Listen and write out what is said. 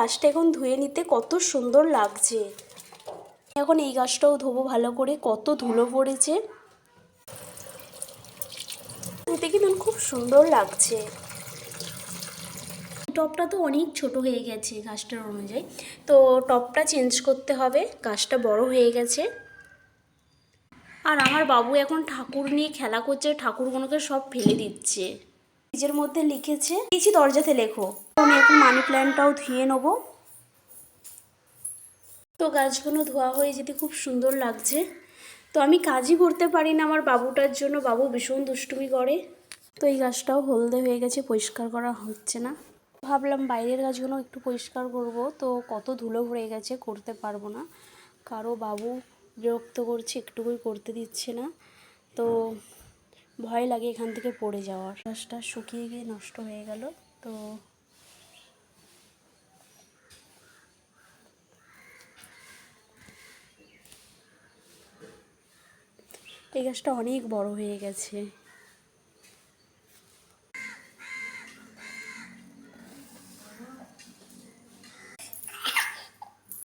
গাছটা এখন ধুয়ে নিতে কত সুন্দর লাগছে। এখন এই গাছটাও ধোবো ভালো করে, কত ধুলো পড়েছে। ধুতে কিন্তু খুব সুন্দর লাগছে। টবটা তো অনেক ছোট হয়ে গেছে গাছটার অনুযায়ী, তো টবটা চেঞ্জ করতে হবে, গাছটা বড় হয়ে গেছে। আর আমার বাবু এখন ঠাকুর নিয়ে খেলা করছে, ঠাকুরগুলোকে সব ফেলে দিচ্ছে। নিজের মধ্যে লিখেছে কিছু দরজাতে লেখো। আমি এখন মানি প্ল্যান্টটাও ধুয়ে নেবো। তো গাছগুলো ধোয়া হয়ে যেতে খুব সুন্দর লাগছে। তো আমি কাজই করতে পারি না আমার বাবুটার জন্য, বাবু ভীষণ দুষ্টুমি করে। তো এই গাছটাও হলদে হয়ে গেছে, পরিষ্কার করা হচ্ছে না। ভাবলাম বাইরের গাছগুলো একটু পরিষ্কার করব, তো কত ধুলো ভরে গেছে, করতে পারবো না। কারো বাবু বিরক্ত করছে, একটুকুই করতে দিচ্ছে না। তো ভয় লাগে এখান থেকে পড়ে যাওয়ার। গাছটা শুকিয়ে গিয়ে নষ্ট হয়ে গেল। তো এই গাছটা অনেক বড় হয়ে গেছে।